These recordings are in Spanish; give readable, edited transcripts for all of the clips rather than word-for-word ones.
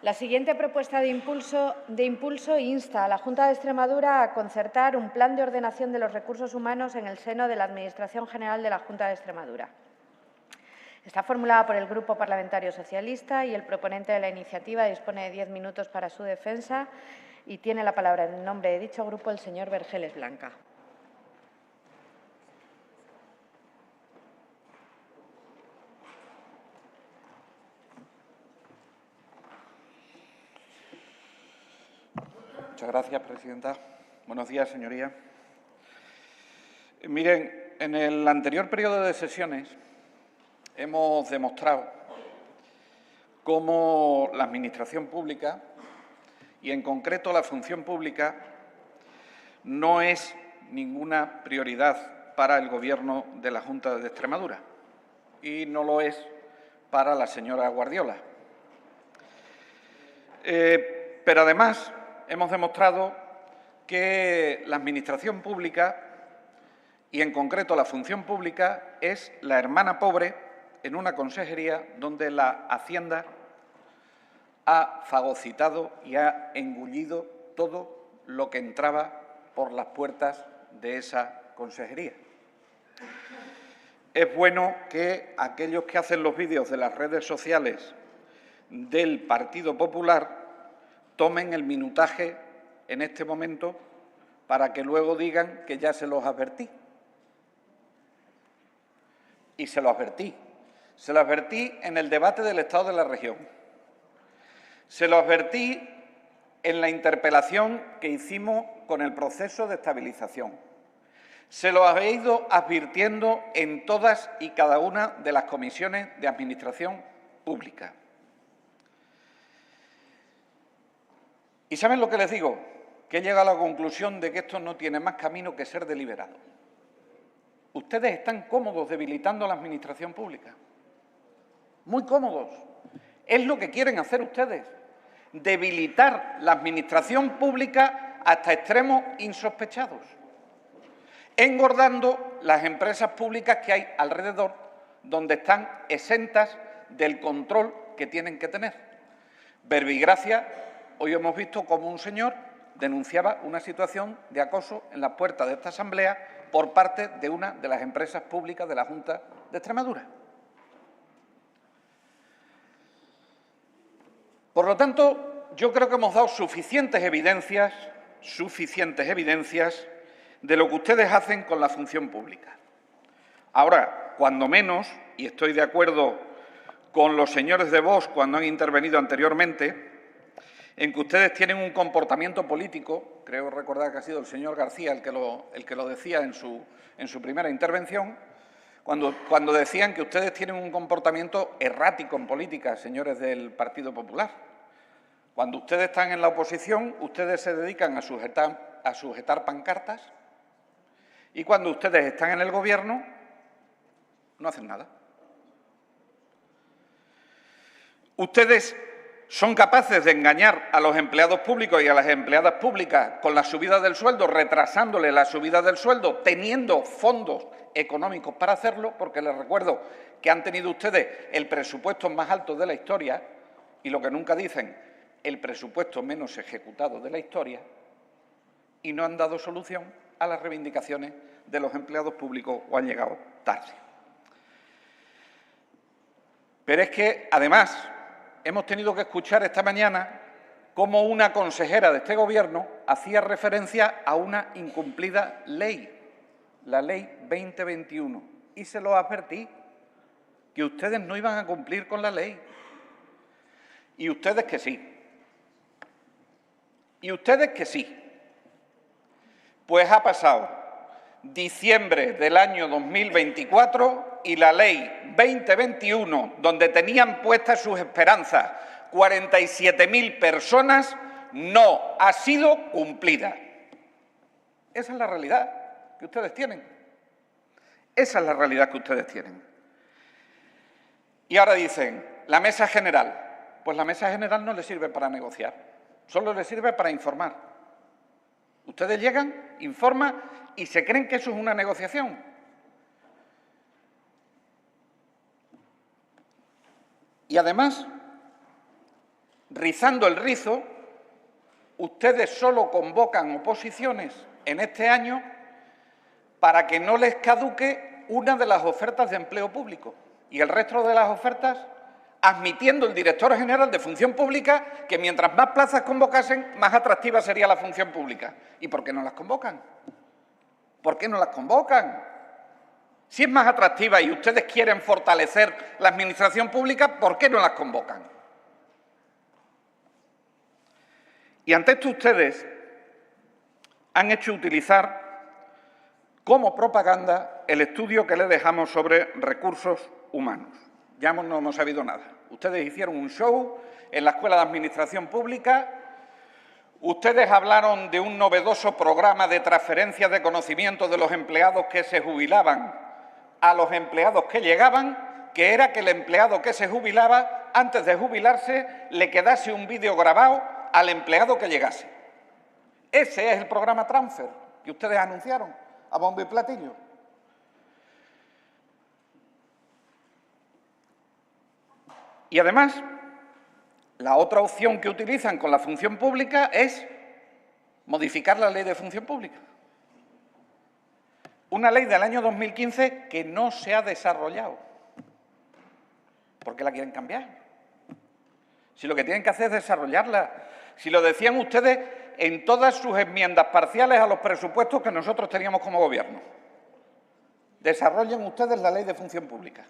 La siguiente propuesta de impulso insta a la Junta de Extremadura a concertar un plan de ordenación de los recursos humanos en el seno de la Administración General de la Junta de Extremadura. Está formulada por el Grupo Parlamentario Socialista y el proponente de la iniciativa dispone de 10 minutos para su defensa y tiene la palabra en nombre de dicho grupo el señor Vergeles Blanca. Muchas gracias, presidenta. Buenos días, señorías. Miren, en el anterior periodo de sesiones hemos demostrado cómo la Administración pública y, en concreto, la función pública no es ninguna prioridad para el Gobierno de la Junta de Extremadura y no lo es para la señora Guardiola. Pero, además, hemos demostrado que la Administración pública y, en concreto, la función pública es la hermana pobre en una consejería donde la Hacienda ha fagocitado y ha engullido todo lo que entraba por las puertas de esa consejería. Es bueno que aquellos que hacen los vídeos de las redes sociales del Partido Popular tomen el minutaje en este momento para que luego digan que ya se los advertí. Y se lo advertí. Se lo advertí en el debate del Estado de la región. Se lo advertí en la interpelación que hicimos con el proceso de estabilización. Se lo he ido advirtiendo en todas y cada una de las comisiones de Administración Pública. ¿Y saben lo que les digo? Que he llegado a la conclusión de que esto no tiene más camino que ser deliberado. Ustedes están cómodos debilitando a la Administración pública. Muy cómodos. Es lo que quieren hacer ustedes. Debilitar la Administración pública hasta extremos insospechados. Engordando las empresas públicas que hay alrededor, donde están exentas del control que tienen que tener. Verbigracia, hoy hemos visto cómo un señor denunciaba una situación de acoso en la puerta de esta Asamblea por parte de una de las empresas públicas de la Junta de Extremadura. Por lo tanto, yo creo que hemos dado suficientes evidencias de lo que ustedes hacen con la función pública. Ahora, cuando menos, y estoy de acuerdo con los señores de Vox cuando han intervenido anteriormente, en que ustedes tienen un comportamiento político, creo recordar que ha sido el señor García el que lo decía en su primera intervención, cuando decían que ustedes tienen un comportamiento errático en política, señores del Partido Popular. Cuando ustedes están en la oposición, ustedes se dedican a sujetar pancartas y cuando ustedes están en el Gobierno, no hacen nada. Ustedes son capaces de engañar a los empleados públicos y a las empleadas públicas con la subida del sueldo, retrasándole la subida del sueldo, teniendo fondos económicos para hacerlo, porque les recuerdo que han tenido ustedes el presupuesto más alto de la historia y lo que nunca dicen, el presupuesto menos ejecutado de la historia, y no han dado solución a las reivindicaciones de los empleados públicos o han llegado tarde. Pero es que, además, hemos tenido que escuchar esta mañana cómo una consejera de este Gobierno hacía referencia a una incumplida ley, la Ley 2021, y se lo advertí, que ustedes no iban a cumplir con la ley. Y ustedes que sí. Y ustedes que sí. Pues ha pasado diciembre del año 2024 y la Ley 2021, donde tenían puestas sus esperanzas 47.000 personas, no ha sido cumplida. Esa es la realidad que ustedes tienen. Esa es la realidad que ustedes tienen. Y ahora dicen, la mesa general. Pues la mesa general no les sirve para negociar, solo les sirve para informar. Ustedes llegan, informan y se creen que eso es una negociación. Y además, rizando el rizo, ustedes solo convocan oposiciones en este año para que no les caduque una de las ofertas de empleo público y el resto de las ofertas, admitiendo el director general de Función Pública que mientras más plazas convocasen, más atractiva sería la función pública. ¿Y por qué no las convocan? ¿Por qué no las convocan? Si es más atractiva y ustedes quieren fortalecer la administración pública, ¿por qué no las convocan? Y ante esto ustedes han hecho utilizar como propaganda el estudio que les dejamos sobre recursos humanos. Ya no hemos sabido nada. Ustedes hicieron un show en la Escuela de Administración Pública, ustedes hablaron de un novedoso programa de transferencia de conocimiento de los empleados que se jubilaban a los empleados que llegaban, que era que el empleado que se jubilaba, antes de jubilarse, le quedase un vídeo grabado al empleado que llegase. Ese es el programa Transfer que ustedes anunciaron a bombo y platillo. Y además, la otra opción que utilizan con la función pública es modificar la Ley de Función Pública. Una ley del año 2015 que no se ha desarrollado. ¿Por qué la quieren cambiar? Si lo que tienen que hacer es desarrollarla. Si lo decían ustedes en todas sus enmiendas parciales a los presupuestos que nosotros teníamos como Gobierno. Desarrollen ustedes la Ley de Función Pública.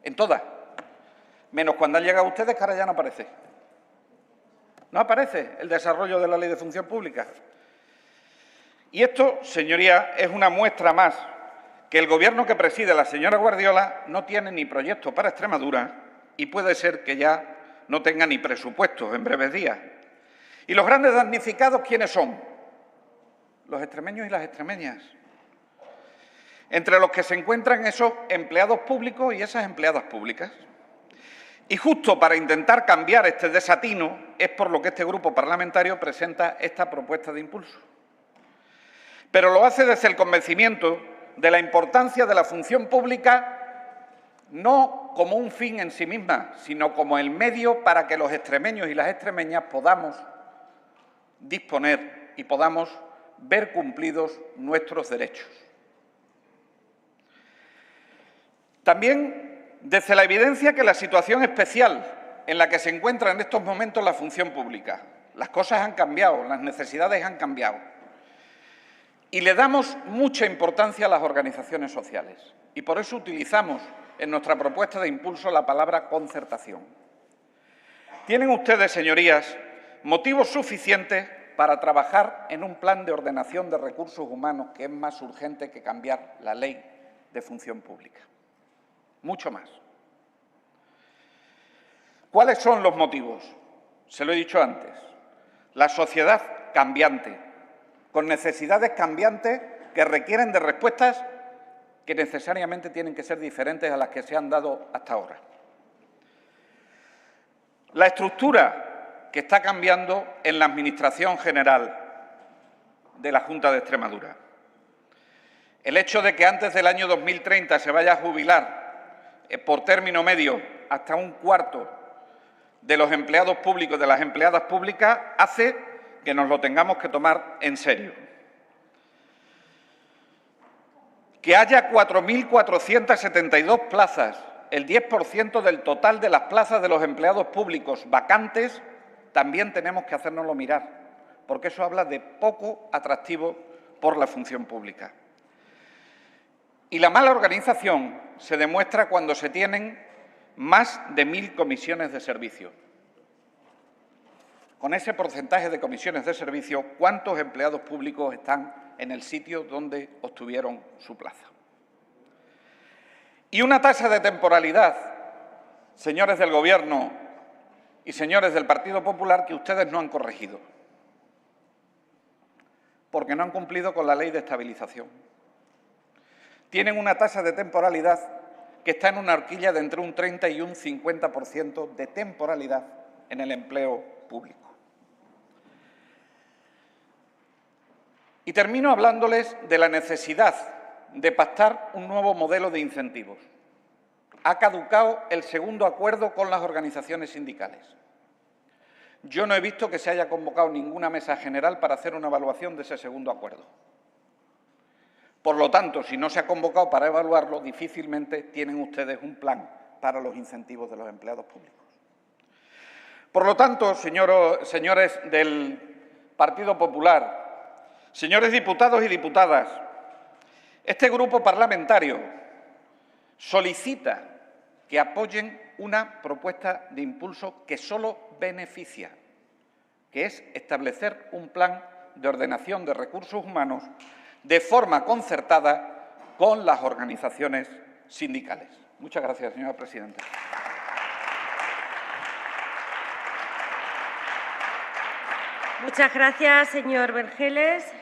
En todas. Menos cuando han llegado ustedes, que ahora ya no aparece. No aparece el desarrollo de la Ley de Función Pública. Y esto, señorías, es una muestra más que el Gobierno que preside la señora Guardiola no tiene ni proyecto para Extremadura y puede ser que ya no tenga ni presupuestos en breves días. ¿Y los grandes damnificados quiénes son? Los extremeños y las extremeñas. Entre los que se encuentran esos empleados públicos y esas empleadas públicas. Y justo para intentar cambiar este desatino es por lo que este grupo parlamentario presenta esta propuesta de impulso. Pero lo hace desde el convencimiento de la importancia de la función pública no como un fin en sí misma, sino como el medio para que los extremeños y las extremeñas podamos disponer y podamos ver cumplidos nuestros derechos. También desde la evidencia que la situación especial en la que se encuentra en estos momentos la función pública. Las cosas han cambiado, las necesidades han cambiado. Y le damos mucha importancia a las organizaciones sociales. Y por eso utilizamos en nuestra propuesta de impulso la palabra concertación. Tienen ustedes, señorías, motivos suficientes para trabajar en un plan de ordenación de recursos humanos que es más urgente que cambiar la Ley de Función Pública. Mucho más. ¿Cuáles son los motivos? Se lo he dicho antes. La sociedad cambiante, con necesidades cambiantes que requieren de respuestas que necesariamente tienen que ser diferentes a las que se han dado hasta ahora. La estructura que está cambiando en la Administración General de la Junta de Extremadura. El hecho de que antes del año 2030 se vaya a jubilar por término medio hasta un cuarto de los empleados públicos, de las empleadas públicas, hace que nos lo tengamos que tomar en serio. Que haya 4.472 plazas, el 10% del total de las plazas de los empleados públicos vacantes, también tenemos que hacérnoslo mirar, porque eso habla de poco atractivo por la función pública. Y la mala organización se demuestra cuando se tienen más de 1.000 comisiones de servicio. Con ese porcentaje de comisiones de servicio, ¿cuántos empleados públicos están en el sitio donde obtuvieron su plaza? Y una tasa de temporalidad, señores del Gobierno y señores del Partido Popular, que ustedes no han corregido, porque no han cumplido con la Ley de Estabilización. Tienen una tasa de temporalidad que está en una horquilla de entre un 30 y un 50% de temporalidad en el empleo público. Y termino hablándoles de la necesidad de pactar un nuevo modelo de incentivos. Ha caducado el segundo acuerdo con las organizaciones sindicales. Yo no he visto que se haya convocado ninguna mesa general para hacer una evaluación de ese segundo acuerdo. Por lo tanto, si no se ha convocado para evaluarlo, difícilmente tienen ustedes un plan para los incentivos de los empleados públicos. Por lo tanto, señores del Partido Popular, señores diputados y diputadas, este grupo parlamentario solicita que apoyen una propuesta de impulso que solo beneficia, que es establecer un plan de ordenación de recursos humanos de forma concertada con las organizaciones sindicales. Muchas gracias, señora presidenta. Muchas gracias, señor Vergeles.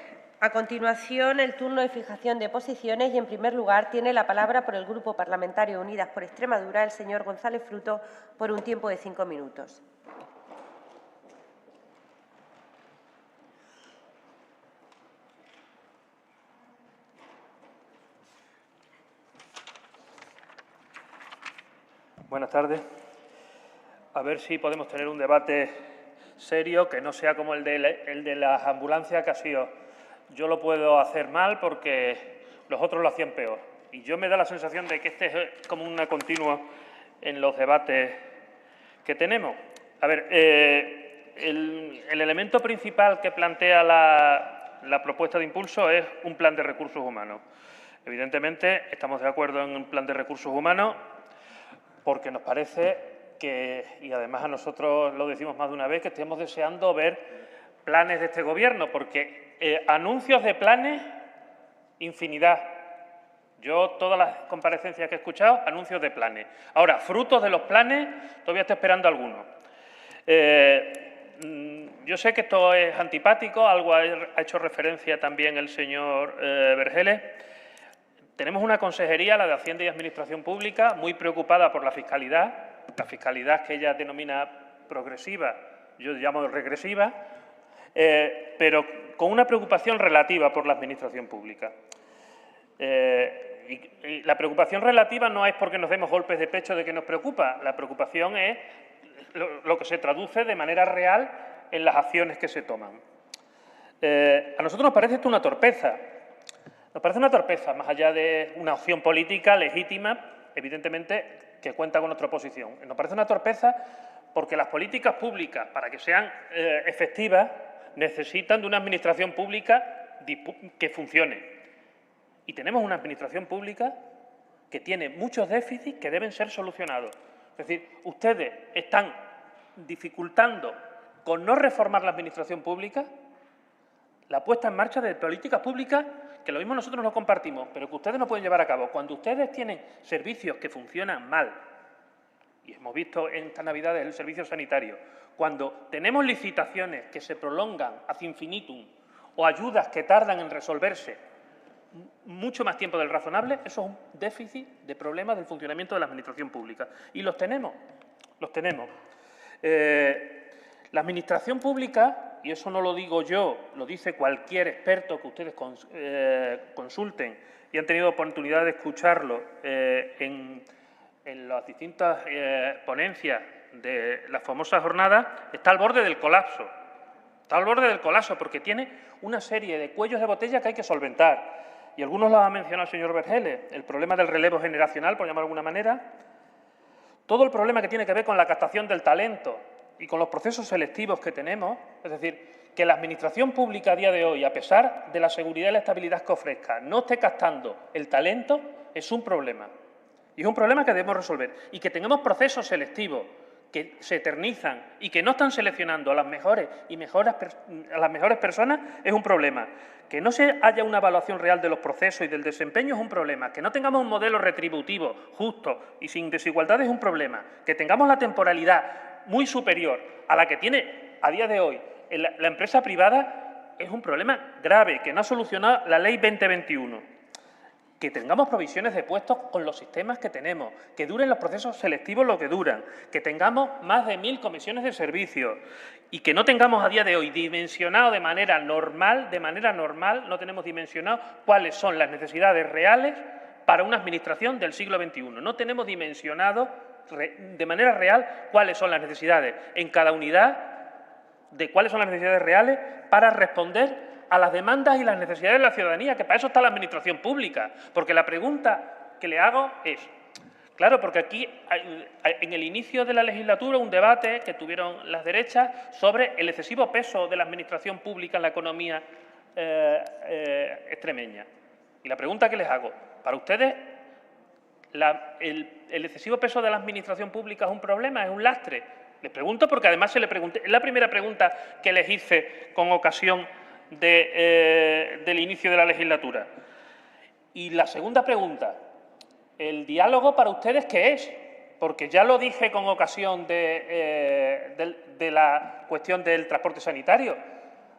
A continuación, el turno de fijación de posiciones y, en primer lugar, tiene la palabra por el Grupo Parlamentario Unidas por Extremadura el señor González Fruto por un tiempo de 5 minutos. Buenas tardes. A ver si podemos tener un debate serio, que no sea como el de las ambulancias, que ha sido yo lo puedo hacer mal porque los otros lo hacían peor. Y yo me da la sensación de que este es como una continua en los debates que tenemos. A ver, el elemento principal que plantea la propuesta de impulso es un plan de recursos humanos. Evidentemente, estamos de acuerdo en un plan de recursos humanos porque nos parece que, y además a nosotros lo decimos más de una vez, que estamos deseando ver planes de este Gobierno, porque anuncios de planes, infinidad. Yo, todas las comparecencias que he escuchado, anuncios de planes. Ahora, frutos de los planes, todavía estoy esperando algunos. Yo sé que esto es antipático, algo ha hecho referencia también el señor Vergeles. Tenemos una consejería, la de Hacienda y Administración Pública, muy preocupada por la fiscalidad que ella denomina progresiva, yo llamo regresiva, pero con una preocupación relativa por la Administración Pública. Y la preocupación relativa no es porque nos demos golpes de pecho de que nos preocupa, la preocupación es lo que se traduce de manera real en las acciones que se toman. A nosotros nos parece esto una torpeza. Nos parece una torpeza, más allá de una opción política legítima, evidentemente, que cuenta con nuestra oposición. Nos parece una torpeza porque las políticas públicas, para que sean efectivas, necesitan de una administración pública que funcione. Y tenemos una administración pública que tiene muchos déficits que deben ser solucionados. Es decir, ustedes están dificultando, con no reformar la administración pública, la puesta en marcha de políticas públicas que lo mismo nosotros no compartimos, pero que ustedes no pueden llevar a cabo. Cuando ustedes tienen servicios que funcionan mal, y hemos visto en estas Navidades el servicio sanitario, cuando tenemos licitaciones que se prolongan ad infinitum o ayudas que tardan en resolverse mucho más tiempo del razonable, eso es un déficit de problemas del funcionamiento de la administración pública. Y los tenemos, los tenemos. La administración pública, y eso no lo digo yo, lo dice cualquier experto que ustedes consulten y han tenido oportunidad de escucharlo en las distintas ponencias de las famosas jornadas, está al borde del colapso. Está al borde del colapso porque tiene una serie de cuellos de botella que hay que solventar. Y algunos los ha mencionado el señor Vergeles, el problema del relevo generacional, por llamarlo de alguna manera, todo el problema que tiene que ver con la captación del talento y con los procesos selectivos que tenemos, es decir, que la administración pública a día de hoy, a pesar de la seguridad y la estabilidad que ofrezca, no esté captando el talento, es un problema. Y es un problema que debemos resolver. Y que tengamos procesos selectivos que se eternizan y que no están seleccionando a las mejores personas es un problema. Que no se haya una evaluación real de los procesos y del desempeño es un problema. Que no tengamos un modelo retributivo justo y sin desigualdades es un problema. Que tengamos la temporalidad muy superior a la que tiene a día de hoy la empresa privada es un problema grave que no ha solucionado la Ley 2021. Que tengamos provisiones de puestos con los sistemas que tenemos, que duren los procesos selectivos lo que duran, que tengamos más de 1000 comisiones de servicios y que no tengamos a día de hoy dimensionado de manera normal, no tenemos dimensionado cuáles son las necesidades reales para una administración del siglo XXI. No tenemos dimensionado de manera real cuáles son las necesidades en cada unidad de cuáles son las necesidades reales para responder a las demandas y las necesidades de la ciudadanía, que para eso está la Administración pública. Porque la pregunta que le hago es, claro, porque aquí en el inicio de la legislatura un debate que tuvieron las derechas sobre el excesivo peso de la Administración pública en la economía extremeña. Y la pregunta que les hago, ¿para ustedes el excesivo peso de la Administración pública es un problema, es un lastre? Les pregunto porque además se le pregunté, es la primera pregunta que les hice con ocasión del inicio de la legislatura. Y la segunda pregunta, ¿el diálogo para ustedes qué es? Porque ya lo dije con ocasión de la cuestión del transporte sanitario.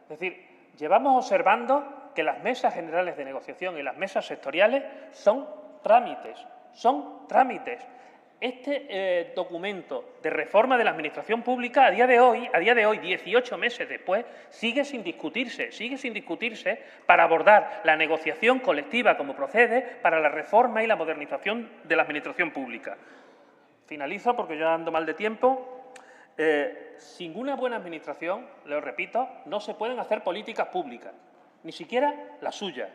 Es decir, llevamos observando que las mesas generales de negociación y las mesas sectoriales son trámites, Este documento de reforma de la Administración pública a día de hoy, 18 meses después, sigue sin discutirse para abordar la negociación colectiva como procede para la reforma y la modernización de la Administración pública. Finalizo porque yo ando mal de tiempo. Sin una buena administración, lo repito, no se pueden hacer políticas públicas, ni siquiera la suya.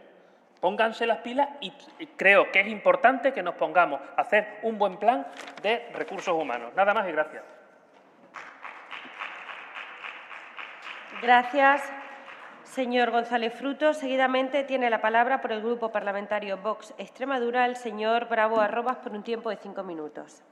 Pónganse las pilas y creo que es importante que nos pongamos a hacer un buen plan de recursos humanos. Nada más y gracias. Gracias, señor González Frutos. Seguidamente tiene la palabra por el Grupo Parlamentario Vox Extremadura el señor Bravo Arrobas por un tiempo de 5 minutos.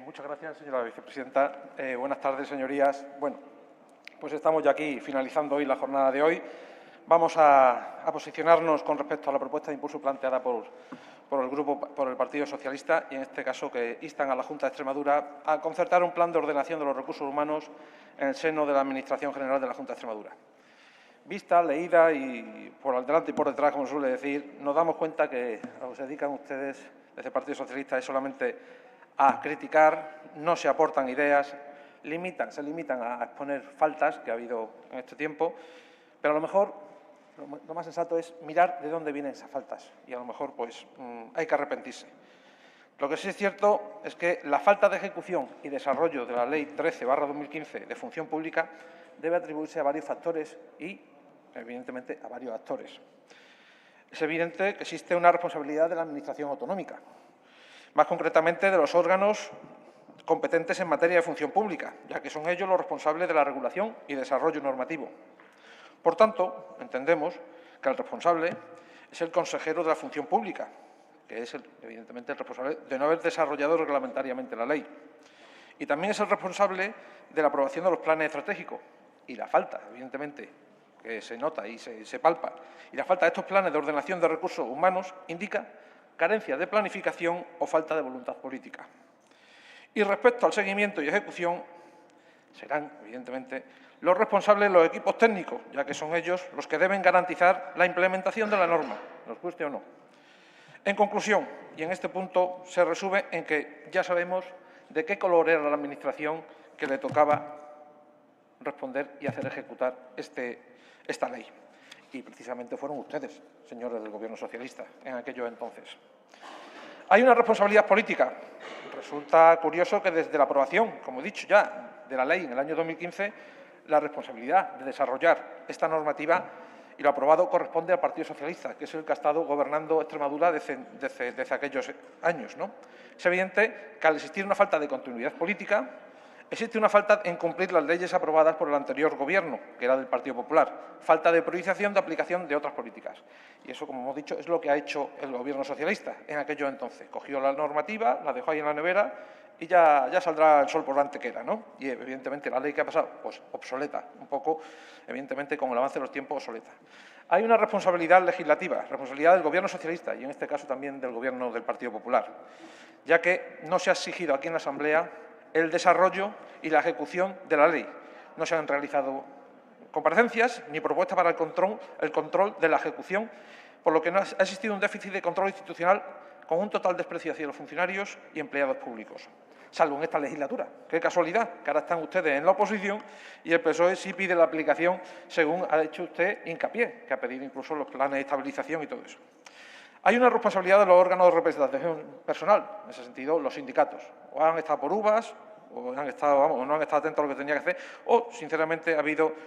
Muchas gracias, señora vicepresidenta. Buenas tardes, señorías. Bueno, pues estamos ya aquí finalizando hoy la jornada de hoy. Vamos a posicionarnos con respecto a la propuesta de impulso planteada por el Partido Socialista y, en este caso, que instan a la Junta de Extremadura a concertar un plan de ordenación de los recursos humanos en el seno de la Administración General de la Junta de Extremadura. Vista, leída y por delante y por detrás, como suele decir, nos damos cuenta que a lo que se dedican ustedes desde el Partido Socialista es solamente a criticar, no se aportan ideas, se limitan a exponer faltas que ha habido en este tiempo, pero a lo mejor lo más sensato es mirar de dónde vienen esas faltas y a lo mejor pues hay que arrepentirse. Lo que sí es cierto es que la falta de ejecución y desarrollo de la Ley 13/2015 de Función Pública debe atribuirse a varios factores y, evidentemente, a varios actores. Es evidente que existe una responsabilidad de la Administración autonómica, más concretamente de los órganos competentes en materia de función pública, ya que son ellos los responsables de la regulación y desarrollo normativo. Por tanto, entendemos que el responsable es el consejero de la función pública, que es, evidentemente, el responsable de no haber desarrollado reglamentariamente la ley. Y también es el responsable de la aprobación de los planes estratégicos y la falta, evidentemente, que se nota y se palpa, y la falta de estos planes de ordenación de recursos humanos indica carencia de planificación o falta de voluntad política. Y respecto al seguimiento y ejecución, serán, evidentemente, los responsables los equipos técnicos, ya que son ellos los que deben garantizar la implementación de la norma, nos guste o no. En conclusión, y en este punto se resume en que ya sabemos de qué color era la Administración que le tocaba responder y hacer ejecutar esta ley. Y precisamente fueron ustedes, señores del Gobierno socialista, en aquellos entonces. Hay una responsabilidad política. Resulta curioso que desde la aprobación, como he dicho ya, de la ley en el año 2015, la responsabilidad de desarrollar esta normativa y lo aprobado corresponde al Partido Socialista, que es el que ha estado gobernando Extremadura desde aquellos años, ¿no? Es evidente que al existir una falta de continuidad política, existe una falta en cumplir las leyes aprobadas por el anterior Gobierno, que era del Partido Popular, falta de priorización de aplicación de otras políticas. Y eso, como hemos dicho, es lo que ha hecho el Gobierno socialista en aquello entonces. Cogió la normativa, la dejó ahí en la nevera y ya saldrá el sol por la antequera, ¿no? Y, evidentemente, la ley que ha pasado, pues obsoleta, un poco, evidentemente, con el avance de los tiempos, obsoleta. Hay una responsabilidad legislativa, responsabilidad del Gobierno socialista y, en este caso, también del Gobierno del Partido Popular, ya que no se ha exigido aquí en la Asamblea el desarrollo y la ejecución de la ley. No se han realizado comparecencias ni propuesta para el control de la ejecución, por lo que no ha existido un déficit de control institucional con un total desprecio hacia los funcionarios y empleados públicos. Salvo en esta legislatura. Qué casualidad, que ahora están ustedes en la oposición y el PSOE sí pide la aplicación, según ha hecho usted hincapié, que ha pedido incluso los planes de estabilización y todo eso. Hay una responsabilidad de los órganos de representación personal, en ese sentido, los sindicatos. O han estado por uvas, o no han estado atentos a lo que tenía que hacer, o, sinceramente,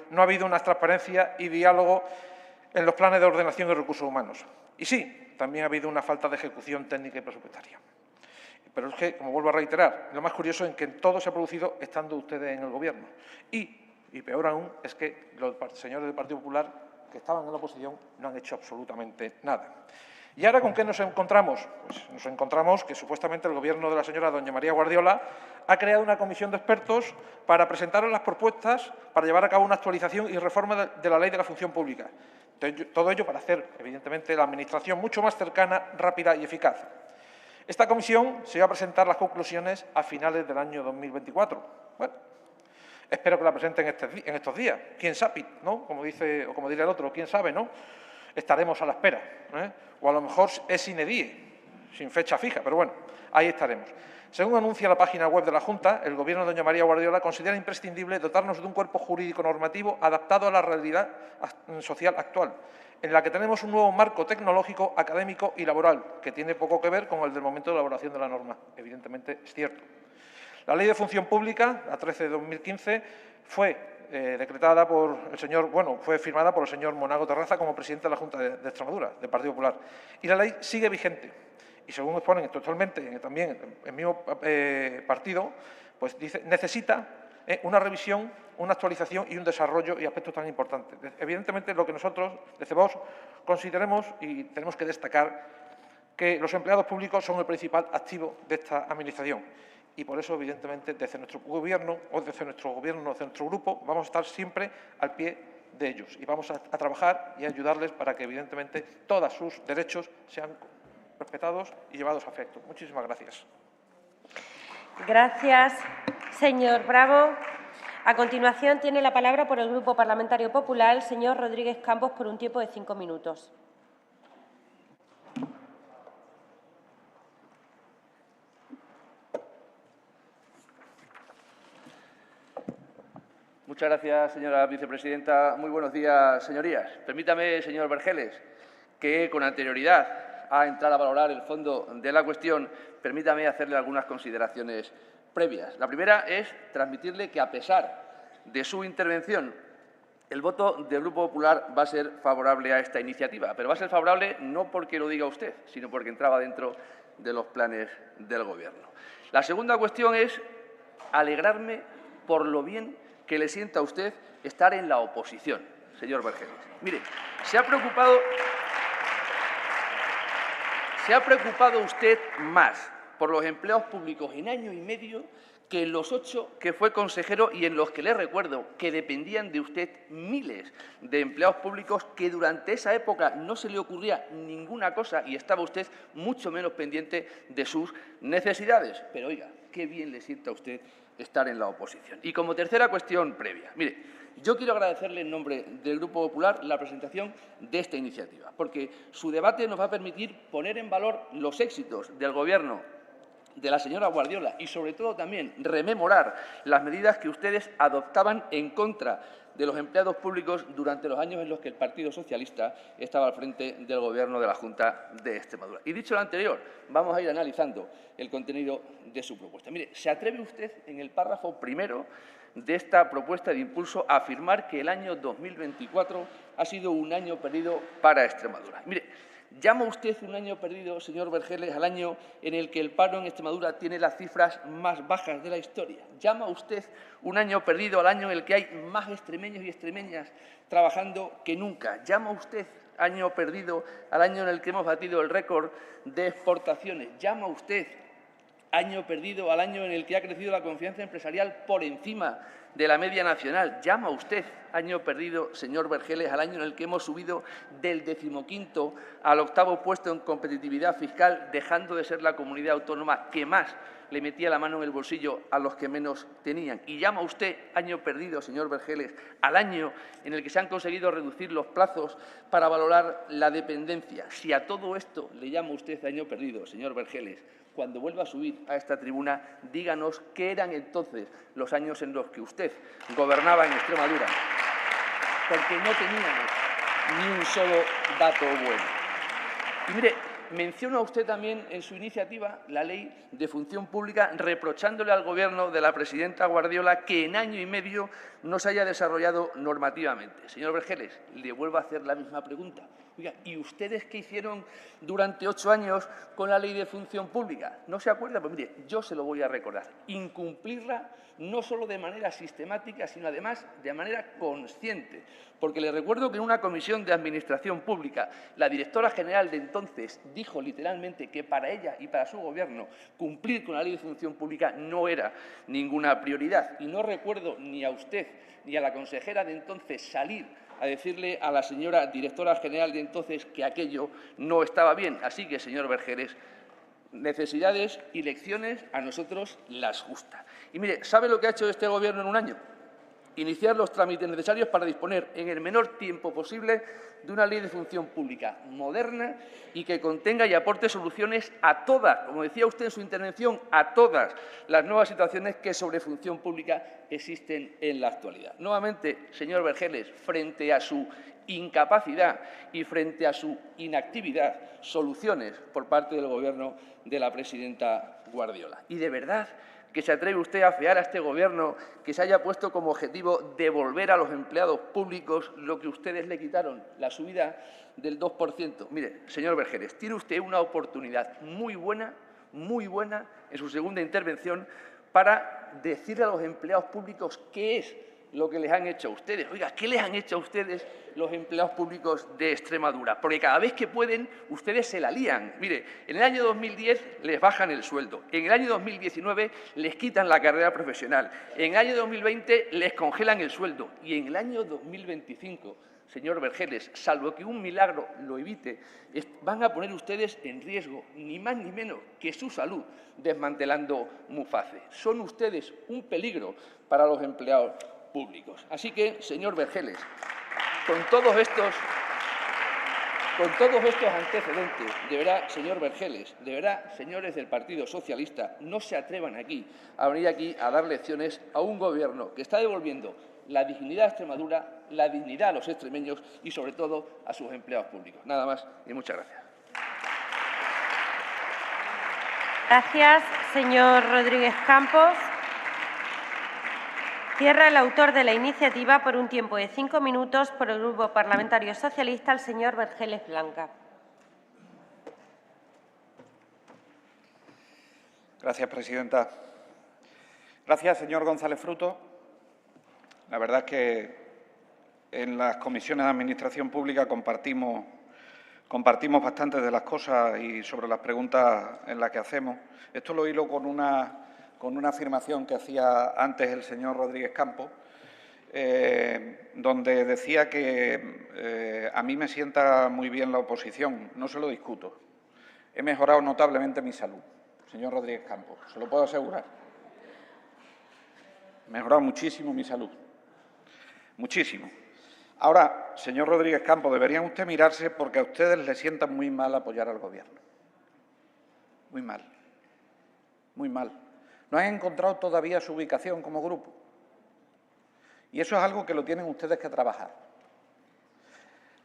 no ha habido una transparencia y diálogo en los planes de ordenación de recursos humanos. Y sí, también ha habido una falta de ejecución técnica y presupuestaria. Pero es que, como vuelvo a reiterar, lo más curioso es que todo se ha producido estando ustedes en el Gobierno. Y peor aún, es que los señores del Partido Popular que estaban en la oposición no han hecho absolutamente nada. ¿Y ahora con qué nos encontramos? Pues nos encontramos que supuestamente el Gobierno de la señora doña María Guardiola ha creado una comisión de expertos para presentar las propuestas para llevar a cabo una actualización y reforma de la Ley de la Función Pública. Todo ello para hacer, evidentemente, la Administración mucho más cercana, rápida y eficaz. Esta comisión se va a presentar las conclusiones a finales del año 2024. Bueno, espero que la presenten en estos días. ¿Quién sabe? ¿No? Como dice, o como dirá el otro, ¿quién sabe? ¿No? Estaremos a la espera. O a lo mejor es sine die, sin fecha fija, pero bueno, ahí estaremos. Según anuncia la página web de la Junta, el Gobierno de doña María Guardiola considera imprescindible dotarnos de un cuerpo jurídico normativo adaptado a la realidad social actual, en la que tenemos un nuevo marco tecnológico, académico y laboral, que tiene poco que ver con el del momento de elaboración de la norma. Evidentemente, es cierto. La Ley de Función Pública, la 13 de 2015, fue fue firmada por el señor Monago Terraza como presidente de la Junta de Extremadura, del Partido Popular. Y la ley sigue vigente. Y según exponen actualmente también el mismo partido, pues dice, necesita una revisión, una actualización y un desarrollo y aspectos tan importantes. Evidentemente, lo que nosotros, desde Vox, consideremos y tenemos que destacar que los empleados públicos son el principal activo de esta Administración. Y por eso, evidentemente, desde nuestro Gobierno, o desde nuestro Gobierno, desde nuestro grupo, vamos a estar siempre al pie de ellos y vamos a trabajar y a ayudarles para que, evidentemente, todos sus derechos sean respetados y llevados a efecto. Muchísimas gracias. Gracias, señor Bravo. A continuación, tiene la palabra por el Grupo Parlamentario Popular el señor Rodríguez Campos por un tiempo de 5 minutos. Muchas gracias, señora vicepresidenta. Muy buenos días, señorías. Permítame, señor Vergeles, que con anterioridad a entrar a valorar el fondo de la cuestión, permítame hacerle algunas consideraciones previas. La primera es transmitirle que, a pesar de su intervención, el voto del Grupo Popular va a ser favorable a esta iniciativa, pero va a ser favorable no porque lo diga usted, sino porque entraba dentro de los planes del Gobierno. La segunda cuestión es alegrarme por lo bien que le sienta a usted estar en la oposición, señor Vergeles. Mire, se ha preocupado usted más por los empleados públicos en año y medio que en los 8 que fue consejero y en los que le recuerdo que dependían de usted miles de empleados públicos que durante esa época no se le ocurría ninguna cosa y estaba usted mucho menos pendiente de sus necesidades. Pero, oiga, qué bien le sienta a usted estar en la oposición. Y como tercera cuestión previa, mire, yo quiero agradecerle en nombre del Grupo Popular la presentación de esta iniciativa, porque su debate nos va a permitir poner en valor los éxitos del Gobierno de la señora Guardiola y, sobre todo, también rememorar las medidas que ustedes adoptaban en contra de los empleados públicos durante los años en los que el Partido Socialista estaba al frente del Gobierno de la Junta de Extremadura. Y dicho lo anterior, vamos a ir analizando el contenido de su propuesta. Mire, ¿se atreve usted en el párrafo primero de esta propuesta de impulso a afirmar que el año 2024 ha sido un año perdido para Extremadura? Mire, ¿llama usted un año perdido, señor Vergeles, al año en el que el paro en Extremadura tiene las cifras más bajas de la historia? ¿Llama usted un año perdido al año en el que hay más extremeños y extremeñas trabajando que nunca? ¿Llama usted año perdido al año en el que hemos batido el récord de exportaciones? ¿Llama usted año perdido al año en el que ha crecido la confianza empresarial por encima de la media nacional? ¿Llama usted año perdido, señor Vergeles, al año en el que hemos subido del 15º al 8º puesto en competitividad fiscal, dejando de ser la comunidad autónoma que más le metía la mano en el bolsillo a los que menos tenían. Y llama usted año perdido, señor Vergeles, al año en el que se han conseguido reducir los plazos para valorar la dependencia. Si a todo esto le llama usted año perdido, señor Vergeles, cuando vuelva a subir a esta tribuna, díganos qué eran entonces los años en los que usted gobernaba en Extremadura, porque no teníamos ni un solo dato bueno. Y mire, menciona usted también en su iniciativa la Ley de Función Pública, reprochándole al Gobierno de la presidenta Guardiola que en año y medio no se haya desarrollado normativamente. Señor Vergeles, le vuelvo a hacer la misma pregunta. Oiga, ¿y ustedes qué hicieron durante 8 años con la Ley de Función Pública? ¿No se acuerda? Pues mire, yo se lo voy a recordar. Incumplirla no solo de manera sistemática, sino además de manera consciente. Porque le recuerdo que en una comisión de Administración Pública, la directora general de entonces dijo literalmente que para ella y para su Gobierno cumplir con la Ley de Función Pública no era ninguna prioridad. Y no recuerdo ni a usted ni a la consejera de entonces salir a decirle a la señora directora general de entonces que aquello no estaba bien. Así que, señor Vergeles, necesidades y lecciones a nosotros las justas. Y mire, ¿sabe lo que ha hecho este Gobierno en un año? Iniciar los trámites necesarios para disponer en el menor tiempo posible de una ley de función pública moderna y que contenga y aporte soluciones a todas, como decía usted en su intervención, a todas las nuevas situaciones que sobre función pública existen en la actualidad. Nuevamente, señor Vergeles, frente a su incapacidad y frente a su inactividad, soluciones por parte del Gobierno de la presidenta Guardiola. Y de verdad que se atreve usted a afear a este Gobierno que se haya puesto como objetivo devolver a los empleados públicos lo que ustedes le quitaron, la subida del 2%. Mire, señor Vergeles, tiene usted una oportunidad muy buena en su segunda intervención para decirle a los empleados públicos qué es lo que les han hecho a ustedes. Oiga, ¿qué les han hecho a ustedes los empleados públicos de Extremadura? Porque cada vez que pueden, ustedes se la lían. Mire, en el año 2010 les bajan el sueldo, en el año 2019 les quitan la carrera profesional, en el año 2020 les congelan el sueldo y en el año 2025, señor Vergeles, salvo que un milagro lo evite, van a poner ustedes en riesgo, ni más ni menos que su salud, desmantelando Muface. Son ustedes un peligro para los empleados públicos. Así que, señor Vergeles, con todos estos antecedentes, de verdad, señor Vergeles, de verdad, señores del Partido Socialista, no se atrevan a venir aquí a dar lecciones a un Gobierno que está devolviendo la dignidad a Extremadura, la dignidad a los extremeños y, sobre todo, a sus empleados públicos. Nada más y muchas gracias. Gracias, señor Rodríguez Campos. Cierra el autor de la iniciativa por un tiempo de 5 minutos por el Grupo Parlamentario Socialista, el señor Vergeles Blanca. Gracias, presidenta. Gracias, señor González Fruto. La verdad es que en las comisiones de Administración Pública compartimos bastantes de las cosas y sobre las preguntas en las que hacemos. Esto lo hilo con una afirmación que hacía antes el señor Rodríguez Campos, donde decía que a mí me sienta muy bien la oposición. No se lo discuto. He mejorado notablemente mi salud, señor Rodríguez Campos, se lo puedo asegurar. He mejorado muchísimo mi salud, muchísimo. Ahora, señor Rodríguez Campos, deberían usted mirarse porque a ustedes les sienta muy mal apoyar al Gobierno. Muy mal, muy mal. No han encontrado todavía su ubicación como grupo. Y eso es algo que lo tienen ustedes que trabajar.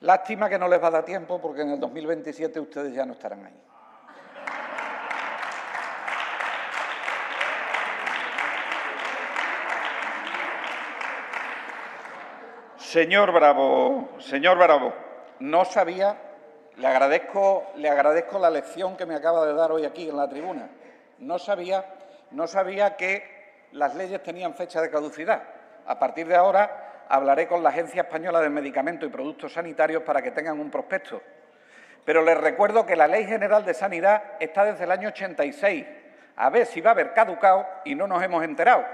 Lástima que no les va a dar tiempo porque en el 2027 ustedes ya no estarán ahí. Señor Bravo, no sabía, le agradezco la lección que me acaba de dar hoy aquí en la tribuna. No sabía que las leyes tenían fecha de caducidad. A partir de ahora hablaré con la Agencia Española de Medicamentos y Productos Sanitarios para que tengan un prospecto. Pero les recuerdo que la Ley General de Sanidad está desde el año 86. A ver si va a haber caducado y no nos hemos enterado.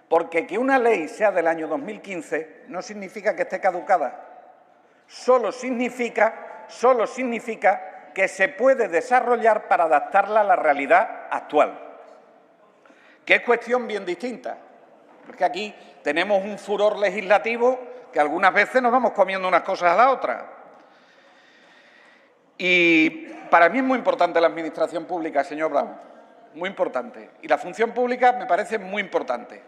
Porque que una ley sea del año 2015 no significa que esté caducada. Solo significa que se puede desarrollar para adaptarla a la realidad actual. que es cuestión bien distinta. Porque aquí tenemos un furor legislativo que algunas veces nos vamos comiendo unas cosas a la otra. Y para mí es muy importante la administración pública, señor Bravo, muy importante. Y la función pública me parece muy importante.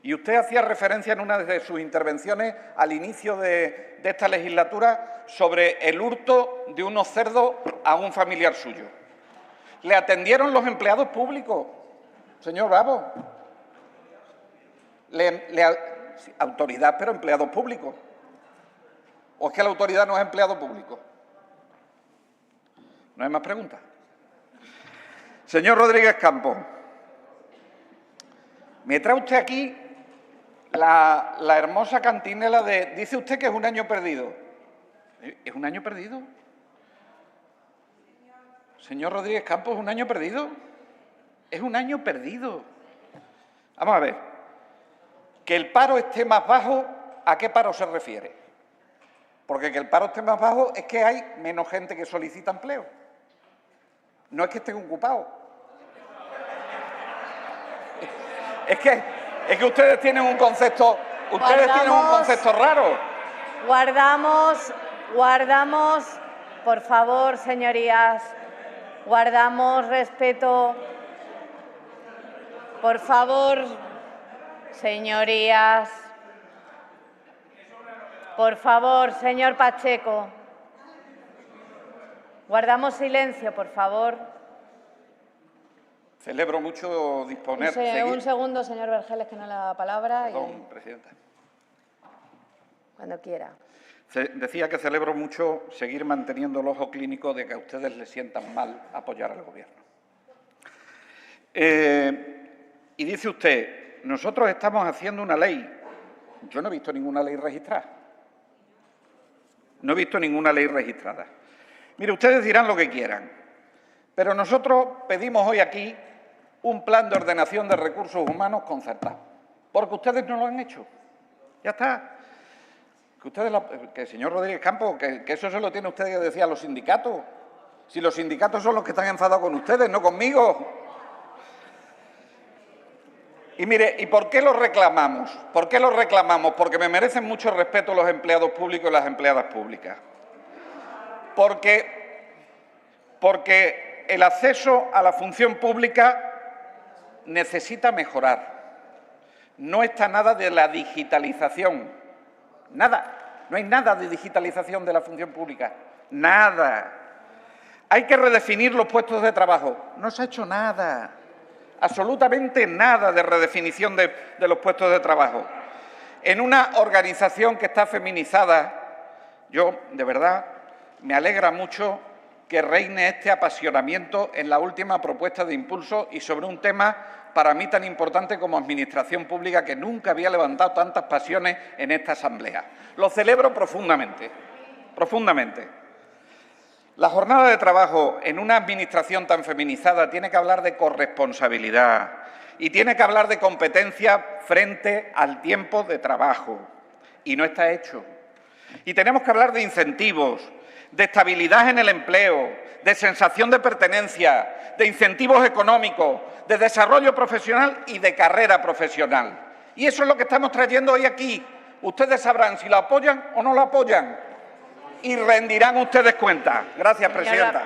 Y usted hacía referencia en una de sus intervenciones al inicio de esta legislatura sobre el hurto de unos cerdos a un familiar suyo. ¿Le atendieron los empleados públicos, señor Bravo? Autoridad, pero empleados públicos. ¿O es que la autoridad no es empleado público? ¿No hay más preguntas? Señor Rodríguez Campos, me trae usted aquí la hermosa cantinela de... Dice usted que es un año perdido. ¿Es un año perdido? Señor Rodríguez Campos, ¿es un año perdido? Es un año perdido. Vamos a ver. Que el paro esté más bajo, ¿a qué paro se refiere? Porque que el paro esté más bajo es que hay menos gente que solicita empleo. No es que estén ocupados. Es que ustedes tienen un concepto, raro. Guardamos, por favor, señorías, guardamos respeto. Por favor, señorías. Por favor, señor Pacheco. Guardamos silencio, por favor. Celebro mucho disponer... Un segundo, señor Vergeles, que no le da la palabra. Perdón, presidenta. Cuando quiera. Decía que celebro mucho seguir manteniendo el ojo clínico de que a ustedes les sientan mal apoyar al Gobierno. Y dice usted, nosotros estamos haciendo una ley. Yo no he visto ninguna ley registrada. No he visto ninguna ley registrada. Mire, ustedes dirán lo que quieran, pero nosotros pedimos hoy aquí un plan de ordenación de recursos humanos concertado, porque ustedes no lo han hecho. Ya está. Que señor Rodríguez Campos, que eso se lo tiene usted que decir a los sindicatos. Si los sindicatos son los que están enfadados con ustedes, no conmigo. Y mire, ¿y por qué lo reclamamos? ¿Por qué lo reclamamos? Porque me merecen mucho respeto los empleados públicos y las empleadas públicas. Porque el acceso a la función pública necesita mejorar. No está nada de la digitalización. Nada. No hay nada de digitalización de la función pública. Nada. Hay que redefinir los puestos de trabajo. No se ha hecho nada. Absolutamente nada de redefinición de los puestos de trabajo. En una organización que está feminizada, yo, de verdad, me alegra mucho que reine este apasionamiento en la última propuesta de impulso y sobre un tema para mí tan importante como administración pública, que nunca había levantado tantas pasiones en esta Asamblea. Lo celebro profundamente, profundamente. La jornada de trabajo en una administración tan feminizada tiene que hablar de corresponsabilidad y tiene que hablar de competencia frente al tiempo de trabajo. Y no está hecho. Y tenemos que hablar de incentivos, de estabilidad en el empleo, de sensación de pertenencia, de incentivos económicos, de desarrollo profesional y de carrera profesional. Y eso es lo que estamos trayendo hoy aquí. Ustedes sabrán si lo apoyan o no lo apoyan y rendirán ustedes cuenta. Gracias, presidenta.